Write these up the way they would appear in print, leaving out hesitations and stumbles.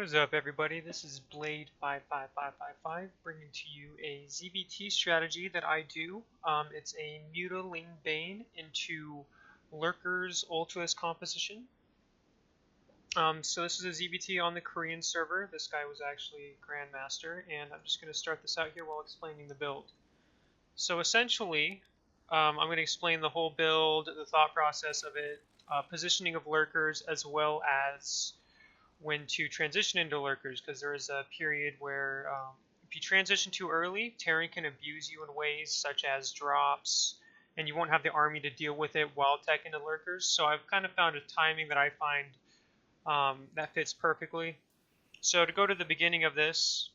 What is up, everybody? This is Blade55555 bringing to you a ZVT strategy that I do. It's a Muta, ling, bane into Lurkers Ultima's composition. So this is a ZVT on the Korean server. This guy was actually Grandmaster, and I'm just going to start this out here while explaining the build. So essentially, I'm going to explain the whole build, the thought process of it, positioning of Lurkers, as well as when to transition into Lurkers, because there is a period where if you transition too early, Terran can abuse you in ways such as drops, and you won't have the army to deal with it while tech into Lurkers. So I've kind of found a timing that I find that fits perfectly. So to go to the beginning of this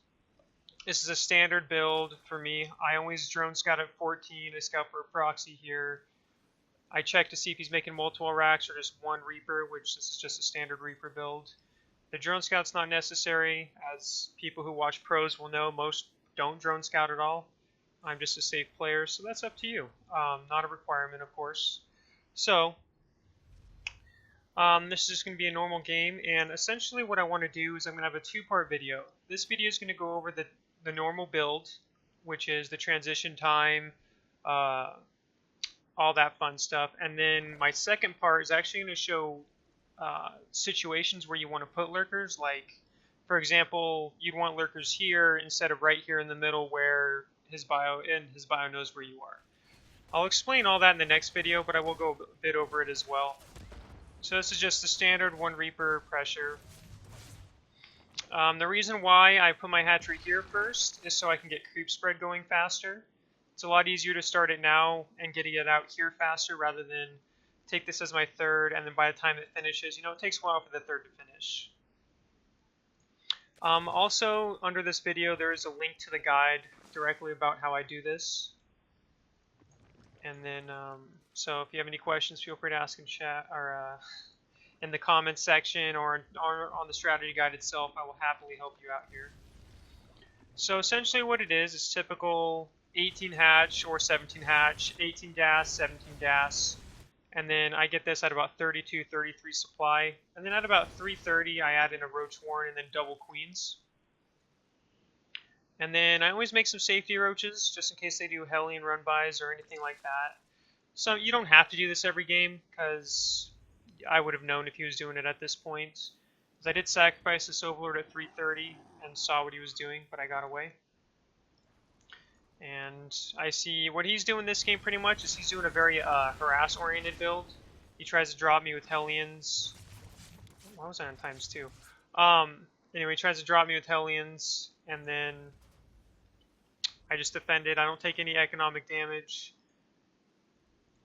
is a standard build for me. I always drone scout at 14, I scout for a proxy here. I check to see if he's making multiple racks or just one Reaper, which this is just a standard Reaper build. The drone scout's not necessary, as people who watch pros will know most don't drone scout at all. I'm just a safe player, so that's up to you. Not a requirement, of course. So, this is just going to be a normal game, and essentially what I want to do is I'm going to have a two-part video. This video is going to go over the normal build, which is the transition time, all that fun stuff, and then my second part is actually going to show situations where you want to put Lurkers. Like, for example, you'd want Lurkers here instead of right here in the middle where his bio knows where you are. I'll explain all that in the next video, but I will go a bit over it as well. So this is just the standard one Reaper pressure. The reason why I put my hatchery here first is so I can get creep spread going faster. It's a lot easier to start it now and getting it out here faster rather than take this as my third, and then by the time it finishes, it takes a while for the third to finish. Also, under this video, there is a link to the guide directly about how I do this. And then, so if you have any questions, feel free to ask in chat or in the comments section or on the strategy guide itself. I will happily help you out here. So essentially what it is typical 18 hatch or 17 hatch, 18 gas, 17 gas. And then I get this at about 32, 33 supply. And then at about 330, I add in a Roach Warren and then double Queens. And then I always make some safety roaches, just in case they do Hellion run-bys or anything like that. So you don't have to do this every game, because I would have known if he was doing it at this point. Because I did sacrifice this Overlord at 330 and saw what he was doing, but I got away. And I see what he's doing this game pretty much is he's doing a very harass-oriented build. He tries to drop me with Hellions. Why was I on ×2? Anyway, he tries to drop me with Hellions, and then I just defend it. I don't take any economic damage.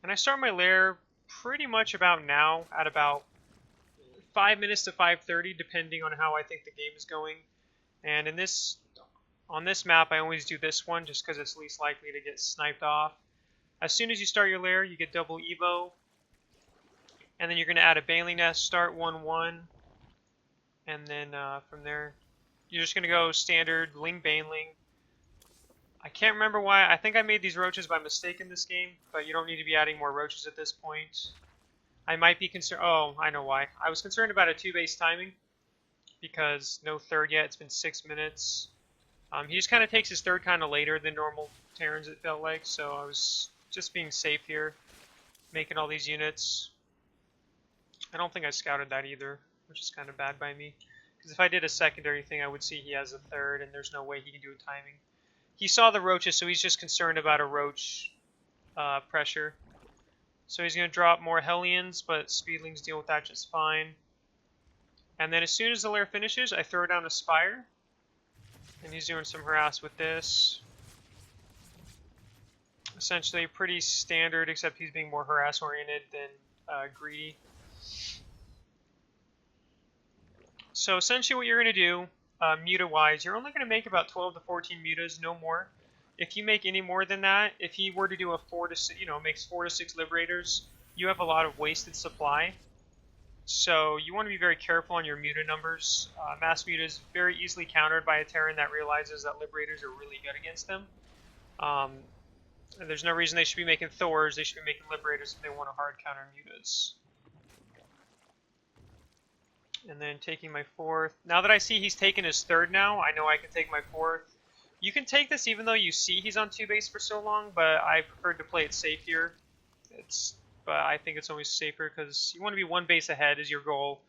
And I start my lair pretty much about now, at about 5 minutes to 5:30, depending on how I think the game is going. And on this map, I always do this one just because it's least likely to get sniped off. As soon as you start your lair, you get double Evo. And then you're going to add a Baneling Nest, start 1-1. And then from there, you're just going to go standard Ling Baneling. I can't remember why. I think I made these roaches by mistake in this game, but you don't need to be adding more roaches at this point. I might be concerned. Oh, I know why. I was concerned about a 2-base timing because no third yet. It's been 6 minutes. He just kind of takes his third kind of later than normal Terrans, it felt like, so I was just being safe here, making all these units. I don't think I scouted that either, which is kind of bad by me, because if I did a secondary thing, I would see he has a third, and there's no way he can do a timing. He saw the roaches, so he's just concerned about a roach pressure. So he's going to drop more Hellions, but Speedlings deal with that just fine. And then as soon as the lair finishes, I throw down a Spire. And he's doing some harass with this. Essentially pretty standard, except he's being more harass oriented than greedy. So essentially what you're going to do, Muta wise, you're only going to make about 12 to 14 mutas, no more. If you make any more than that, if he were to do a 4 to 6, makes 4 to 6 Liberators, you have a lot of wasted supply. So you want to be very careful on your Muta numbers. Mass Muta is very easily countered by a Terran that realizes that Liberators are really good against them. And there's no reason they should be making Thors, they should be making Liberators if they want to hard counter Mutas. And then taking my 4th. Now that I see he's taken his 3rd now, I know I can take my 4th. You can take this even though you see he's on 2 base for so long, but I preferred to play it safe here. But I think it's always safer because you want to be 1 base ahead is your goal.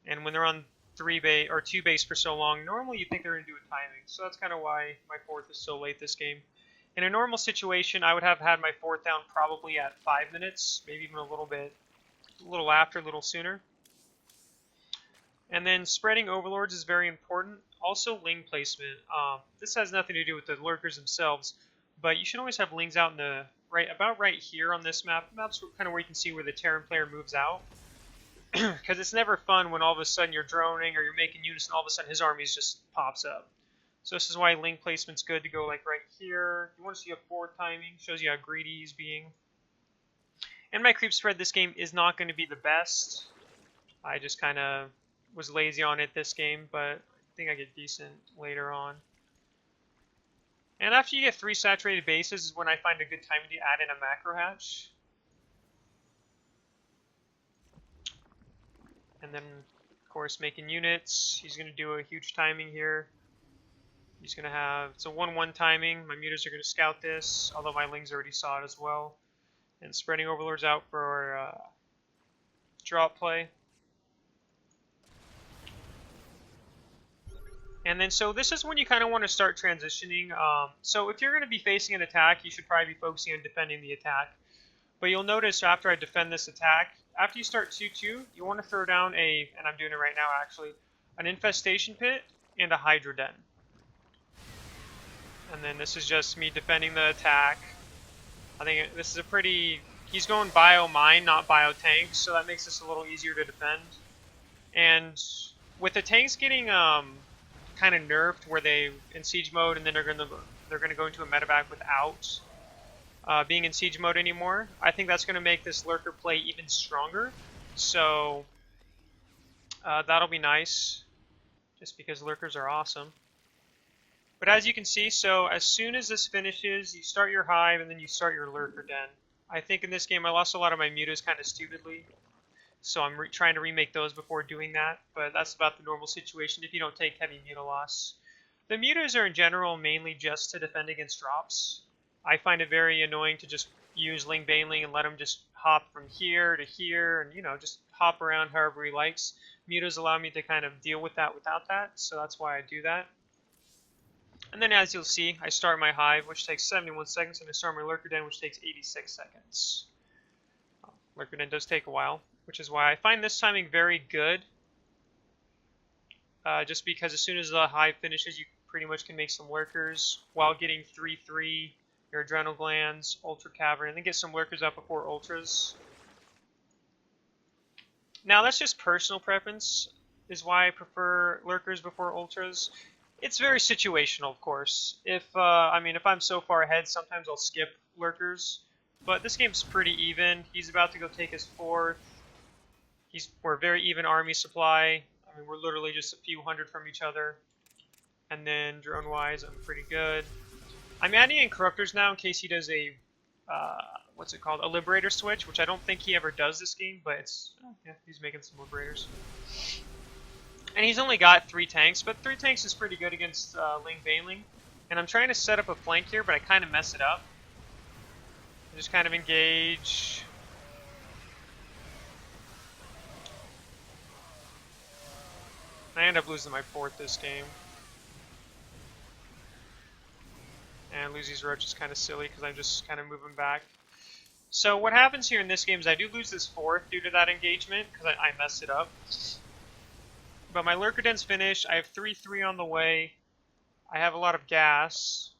And when they're on 3 base or 2 base for so long, normally you think they're going to do a timing. So that's kind of why my 4th is so late this game. In a normal situation, I would have had my 4th down probably at 5 minutes, maybe even a little after, a little sooner. And then spreading overlords is very important. Also ling placement. This has nothing to do with the lurkers themselves, but you should always have lings out in the about right here on this map. The map's kind of where you can see where the Terran player moves out. Because it's never fun when all of a sudden you're droning or you're making units and all of a sudden his armies just pops up. So this is why ling placement's good to go like right here. You want to see a 4 timing, shows you how greedy he's being. And my creep spread this game is not going to be the best. I just kind of was lazy on it this game, but I think I get decent later on. And after you get 3 saturated bases is when I find a good time to add in a macro hatch. And then, of course, making units. He's going to do a huge timing here. He's going to have, it's a 1-1 timing. My mutas are going to scout this, although my lings already saw it as well. And spreading overlords out for drop play. And then, so this is when you kind of want to start transitioning. So if you're going to be facing an attack, you should probably be focusing on defending the attack. But you'll notice after I defend this attack, after you start 2-2, you want to throw down and I'm doing it right now actually, an infestation pit and a hydro den. And then this is just me defending the attack. I think this is a pretty, he's going bio mine, not bio tank, so that makes this a little easier to defend. And with the tanks getting kind of nerfed where they in siege mode and then they're gonna go into a medevac without being in siege mode anymore, I think that's gonna make this lurker play even stronger. So that'll be nice, just because lurkers are awesome. But as you can see, so as soon as this finishes, you start your hive and then you start your lurker den. I think in this game I lost a lot of my mutas kind of stupidly, so I'm trying to remake those before doing that, but that's about the normal situation if you don't take heavy muta loss. The mutas are in general mainly just to defend against drops. I find it very annoying to just use ling bane ling and let him just hop from here to here and, you know, just hop around however he likes. Mutas allow me to kind of deal with that without that, so that's why I do that. And then as you'll see, I start my hive, which takes 71 seconds, and I start my lurker den, which takes 86 seconds. Lurker den does take a while, which is why I find this timing very good. Just because as soon as the hive finishes, you pretty much can make some lurkers while getting 3-3, your adrenal glands, ultra cavern, and then get some lurkers up before ultras. Now that's just personal preference, is why I prefer lurkers before ultras. It's very situational, of course. If I'm so far ahead, sometimes I'll skip lurkers. But this game's pretty even. He's about to go take his 4th. We're a very even army supply. I mean, we're literally just a few hundred from each other. And then drone-wise, I'm pretty good. I'm adding in corruptors now in case he does a what's it called? A liberator switch, which I don't think he ever does this game, but it's yeah, he's making some liberators. And he's only got 3 tanks, but 3 tanks is pretty good against ling bane ling. And I'm trying to set up a flank here, but I kind of mess it up. I just kind of engage. I end up losing my 4th this game. And Lucy's Roach is kind of silly because I'm just kind of moving back. So what happens here in this game is I do lose this 4th due to that engagement because I messed it up. But my lurker den's finished. I have 3-3 on the way. I have a lot of gas.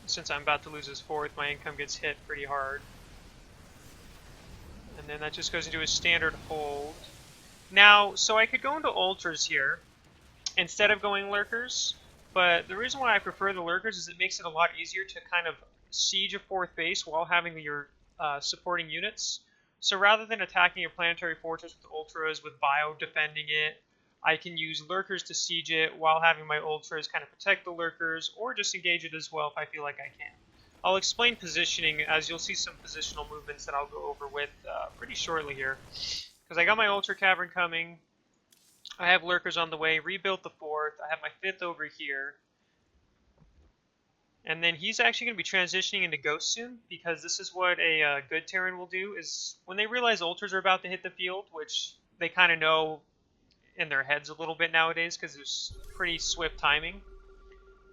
Since I'm about to lose this 4th, my income gets hit pretty hard. And then that just goes into a standard hold. Now, so I could go into ultras here instead of going lurkers. But the reason why I prefer the lurkers is it makes it a lot easier to kind of siege a 4th base while having your supporting units. So rather than attacking a planetary fortress with ultras with bio defending it, I can use lurkers to siege it while having my ultras kind of protect the lurkers or just engage it as well if I feel like I can. I'll explain positioning as you'll see some positional movements that I'll go over with pretty shortly here. Because I got my Ultra Cavern coming. I have Lurkers on the way. Rebuilt the 4th. I have my 5th over here. And then he's actually going to be transitioning into Ghost soon, because this is what a good Terran will do, is when they realize Ultras are about to hit the field, which they kind of know in their heads a little bit nowadays, because there's pretty swift timing.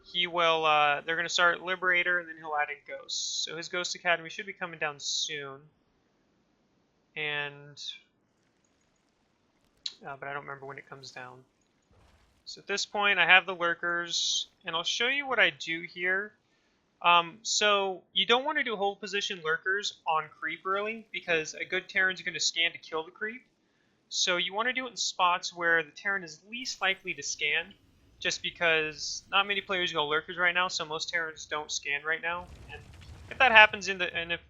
He will, they're going to start Liberator, and then he'll add in Ghost. So his Ghost Academy should be coming down soon. And, but I don't remember when it comes down. So at this point, I have the Lurkers, and I'll show you what I do here. So you don't want to do hold position Lurkers on creep early, because a good Terran's going to scan to kill the creep. So you want to do it in spots where the Terran is least likely to scan, just because not many players go Lurkers right now, so most Terrans don't scan right now. And if that happens and if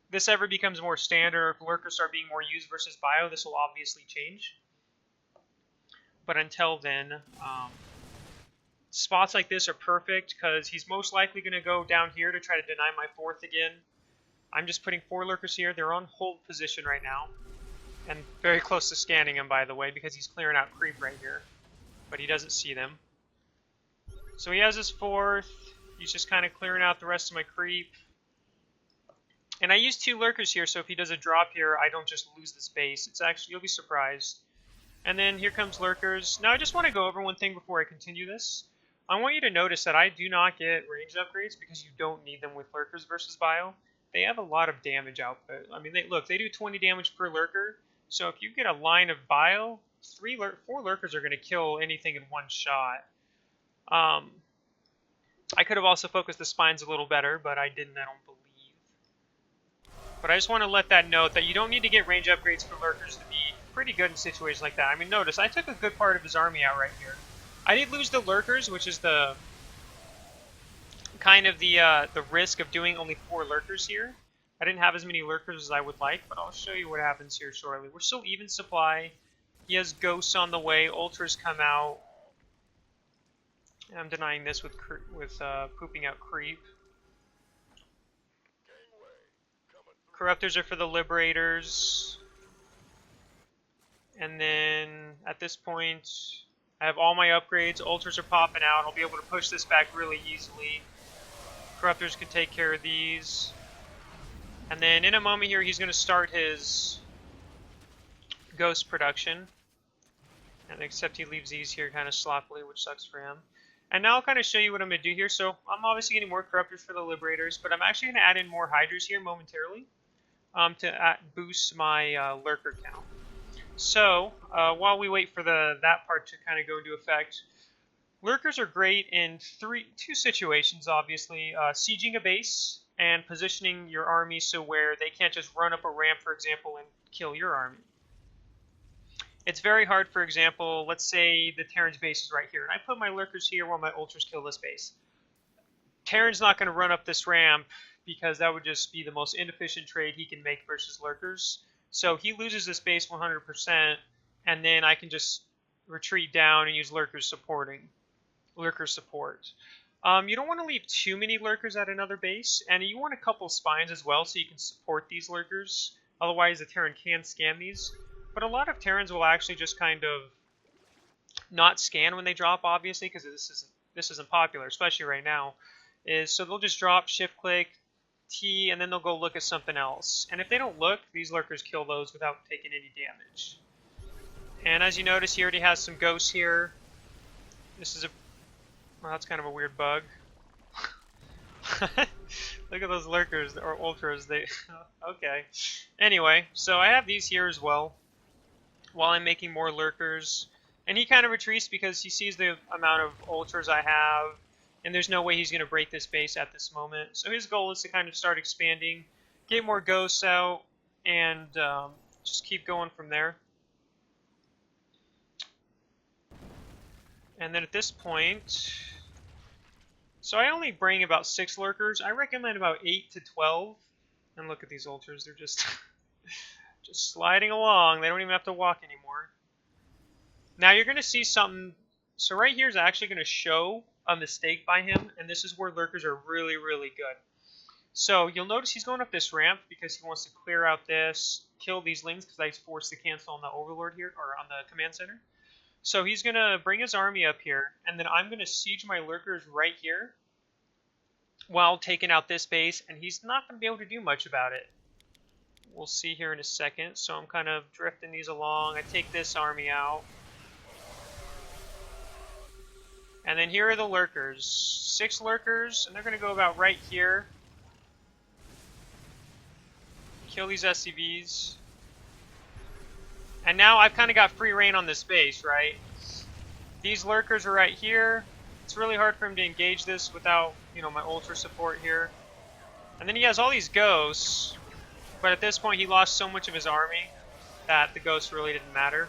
this ever becomes more standard, or if Lurkers start being more used versus bio, this will obviously change. But until then, spots like this are perfect, because he's most likely going to go down here to try to deny my 4th again. I'm just putting 4 Lurkers here. They're on hold position right now. And very close to scanning him, by the way, because he's clearing out creep right here. But he doesn't see them. So he has his 4th. He's just kind of clearing out the rest of my creep. And I use 2 Lurkers here, so if he does a drop here, I don't just lose this base. It's actually, you'll be surprised. And then here comes Lurkers. Now I just want to go over one thing before I continue this. I want you to notice that I do not get range upgrades, because you don't need them with Lurkers versus bio. They have a lot of damage output. I mean, they do 20 damage per Lurker. So if you get a line of bio, 4 Lurkers are going to kill anything in one shot. I could have also focused the spines a little better, but I didn't, I don't believe. But I just want to let that note that you don't need to get range upgrades for Lurkers to be pretty good in situations like that. I mean, notice, I took a good part of his army out right here. I did lose the Lurkers, which is the kind of the risk of doing only 4 Lurkers here. I didn't have as many Lurkers as I would like, but I'll show you what happens here shortly. We're still even supply. He has Ghosts on the way. Ultras come out. I'm denying this with pooping out creep. Corruptors are for the Liberators. And then, at this point, I have all my upgrades. Ultras are popping out. I'll be able to push this back really easily. Corruptors can take care of these. And then in a moment here, he's going to start his Ghost production. And except he leaves these here kind of sloppily, which sucks for him. And now I'll kind of show you what I'm going to do here. So I'm obviously getting more Corruptors for the Liberators, but I'm actually going to add in more Hydras here momentarily to boost my Lurker count. So while we wait for that part to kind of go into effect, Lurkers are great in two situations, obviously. Sieging a base and positioning your army so where they can't just run up a ramp, for example, and kill your army. It's very hard, for example, let's say the Terran's base is right here, and I put my Lurkers here while my Ultras kill this base. Terran's not going to run up this ramp, because that would just be the most inefficient trade he can make versus Lurkers. So he loses this base 100%, and then I can just retreat down and use Lurker support. You don't want to leave too many Lurkers at another base, and you want a couple spines as well so you can support these Lurkers. Otherwise, the Terran can scan these. But a lot of Terrans will actually just kind of not scan when they drop, obviously, because this isn't popular, especially right now. So they'll just drop, shift-click, T, and then they'll go look at something else. And if they don't look, these Lurkers kill those without taking any damage. And as you notice, he already has some ghosts here. This is well, that's kind of a weird bug. Look at those Lurkers, or Ultras, okay. Anyway, so I have these here as well, while I'm making more Lurkers. And he kind of retreats because he sees the amount of Ultras I have, and there's no way he's going to break this base at this moment. So his goal is to kind of start expanding, get more ghosts out, and just keep going from there. And then at this point, so I only bring about 6 Lurkers. I recommend about 8 to 12. And look at these Ultras, they're just just sliding along. They don't even have to walk anymore. Now you're going to see something. So right here is actually going to show a mistake by him, and this is where Lurkers are really, really good. So you'll notice he's going up this ramp because he wants to clear out this, kill these lings because I forced the cancel on the Overlord here, or on the command center. So he's going to bring his army up here, and then I'm going to siege my Lurkers right here while taking out this base, and he's not going to be able to do much about it. We'll see here in a second. So I'm kind of drifting these along. I take this army out. And then here are the Lurkers. 6 Lurkers, and they're going to go about right here. Kill these SCVs. And now I've kind of got free reign on this base, right? These Lurkers are right here. It's really hard for him to engage this without, you know, my ultra support here. And then he has all these ghosts, but at this point he lost so much of his army that the ghosts really didn't matter.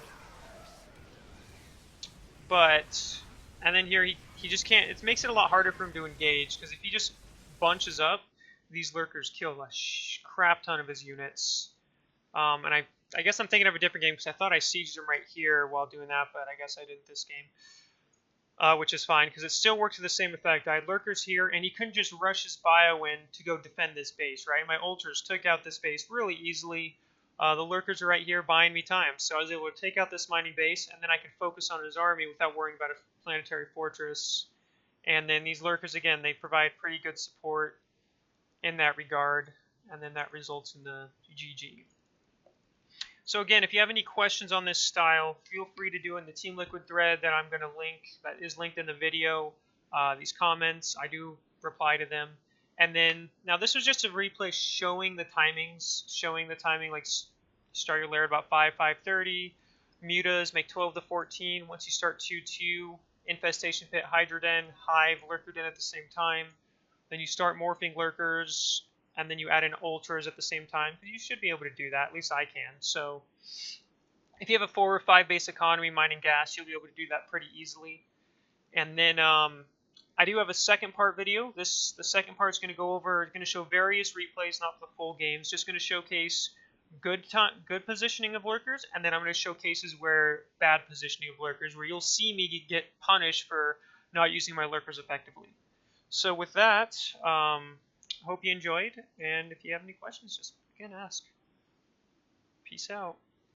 But, and then here he just can't, it makes it a lot harder for him to engage, because if he just bunches up, these Lurkers kill a crap ton of his units. And I guess I'm thinking of a different game, because I thought I sieged him right here while doing that, but I guess I didn't this game. Which is fine, because it still works to the same effect. I had Lurkers here, and he couldn't just rush his bio in to go defend this base, right? My ultras took out this base really easily. The Lurkers are right here buying me time, so I was able to take out this mining base, and then I could focus on his army without worrying about a planetary fortress. And then these Lurkers, again, they provide pretty good support in that regard, and then that results in the GG. So again, if you have any questions on this style, feel free to do it in the Team Liquid thread that I'm going to link, that is linked in the video. These comments, I do reply to them. And then, now this was just a replay showing the timings, like start your lair at about 5:30. Mutas make 12 to 14. Once you start 2-2, Infestation Pit, Hydra Den, Hive, Lurker Den at the same time. Then you start morphing Lurkers, and then you add in ultras at the same time. You should be able to do that, at least I can. So if you have a 4 or 5 base economy mining gas, you'll be able to do that pretty easily. And then I do have a second part video. The second part is going to go over, going to show various replays, not the full games, just going to showcase good positioning of Lurkers, and then I'm going to show cases where bad positioning of Lurkers, where you'll see me get punished for not using my Lurkers effectively. So with that, hope you enjoyed, and if you have any questions, just again ask. Peace out.